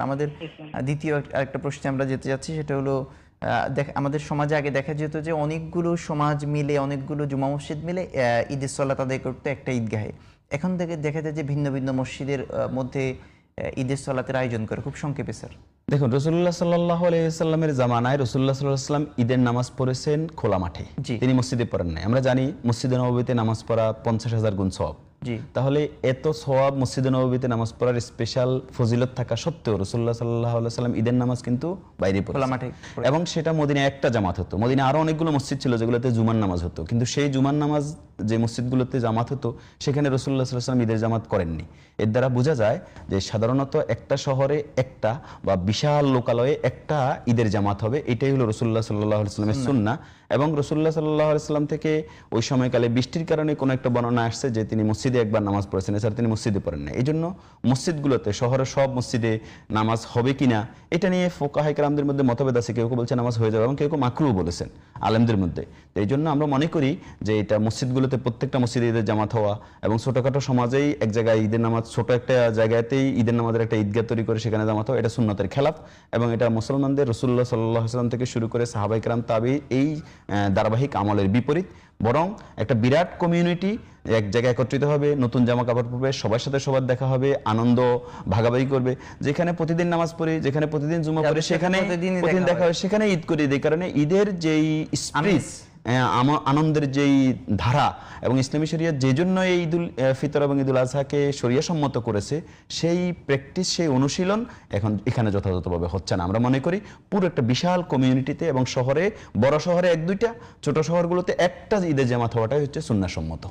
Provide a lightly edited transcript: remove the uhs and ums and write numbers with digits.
আমাদের দ্বিতীয় আরেকটা প্রশ্নে আমরা যেতে যাচ্ছি, সেটা হলো আমাদের সমাজে আগে দেখা যেত যে অনেকগুলো সমাজ মিলে, অনেকগুলো জুমা মসজিদ মিলে ঈদের সালাত আদায় করতে একটা ঈদগাহে। এখন থেকে দেখা যায় যে ভিন্ন ভিন্ন মসজিদের মধ্যে ঈদের সালাতের আয়োজন করে। খুব সংক্ষেপে স্যার। দেখুন, রাসূলুল্লাহ সাল্লাল্লাহু আলাইহি ওয়াসাল্লামের জামানায় রাসূলুল্লাহ সাল্লাল্লাহু আলাইহি ওয়াসাল্লাম ঈদের নামাজ পড়েছেন খোলা মাঠে, তিনি মসজিদে পড়েন নাই। আমরা জানি মসজিদে নববীতে নামাজ পড়া 50,000 গুণ সওয়াব। তাহলে এত সওয়াব মসজিদে নববীতে নামাজ পড়ার স্পেশাল ফজিলত থাকা সত্ত্বেও রাসূলুল্লাহ সাল্লাল্লাহু আলাইহি ওয়াসাল্লাম ঈদের নামাজ কিন্তু বাইরে পড়েন, এবং সেটা মদিনায় একটা জামাত হতো। মদিনায় আরো অনেকগুলো মসজিদ ছিল যেগুলোতে জুমার নামাজ হতো, কিন্তু সেই জুমার নামাজ যে মসজিদগুলোতে জামাত হতো সেখানে রাসূলুল্লাহ সাল্লাল্লাহু আলাইহি ওয়াসাল্লাম ঈদের জামাত করেননি। এর দ্বারা বোঝা যায় যে সাধারণত একটা শহরে একটা বা বিশাল লোকালয়ে একটা ঈদের জামাত হবে, এটাই হলো রাসূলুল্লাহ সাল্লাল্লাহু আলাইহি ওয়াসাল্লামের সুন্নাহ। এবং রাসূলুল্লাহ সাল্লাল্লাহু আলাইহি ওয়াসাল্লাম থেকে ওই সময়কালে বৃষ্টির কারণে কোনো একটা বর্ণনা আসছে যে তিনি মসজিদে একবার নামাজ পড়েছেন, এছাড়া তিনি মসজিদে পড়েন না। এই জন্য মসজিদগুলোতে, শহরের সব মসজিদে নামাজ হবে কিনা এটা নিয়ে ফুকাহায়ে কেরামদের মধ্যে মতভেদ আছে। কেউ কেউ বলছে নামাজ হয়ে যাবে, এবং কেউ কেউ মাকরুহ বলেছেন আলেমদের মধ্যে। তো এই জন্য আমরা মনে করি যে এটা মসজিদগুলোতে প্রত্যেকটা মসজিদে ঈদের জামাত হওয়া, এবং ছোটখাটো সমাজেই এক জায়গায় ঈদের নামাজ, ছোট একটা জায়গাতেই ঈদের নামাজের একটা ঈদগাহ তৈরি করে সেখানে জামাত হওয়া, এটা সুন্নতের খেলাফ। এবং এটা মুসলমানদের রাসূলুল্লাহ সাল্লাল্লাহু আলাইহি ওয়াসাল্লাম থেকে শুরু করে সাহাবায়ে কেরাম, তাবি, এই ধারাবাহিক আমলের বিপরীত। বরং একটা বিরাট কমিউনিটি এক জায়গায় একত্রিত হবে, নতুন জামা কাপড় পরবে, সবার সাথে সবার দেখা হবে, আনন্দ ভাগাভাগি করবে। যেখানে প্রতিদিন নামাজ পড়ি, যেখানে প্রতিদিন জুমা পড়ি, সেখানে প্রতিদিন দেখা হয়, সেখানে ঈদ করি। এই কারণে ঈদের যেই স্পিরিট, আনন্দের যেই ধারা, এবং ইসলামী শরিয়ত যে জন্য এই ঈদুল ফিতর এবং ঈদুল আজহাকে শরিয়া সম্মত করেছে, সেই প্র্যাকটিস, সেই অনুশীলন এখন এখানে যথাযথভাবে হচ্ছে না। আমরা মনে করি পুরো একটা বিশাল কমিউনিটিতে এবং শহরে, বড় শহরে এক দুইটা, ছোট শহরগুলোতে একটা ঈদের জামাত হওয়াটাই হচ্ছে সুন্নাহসম্মত।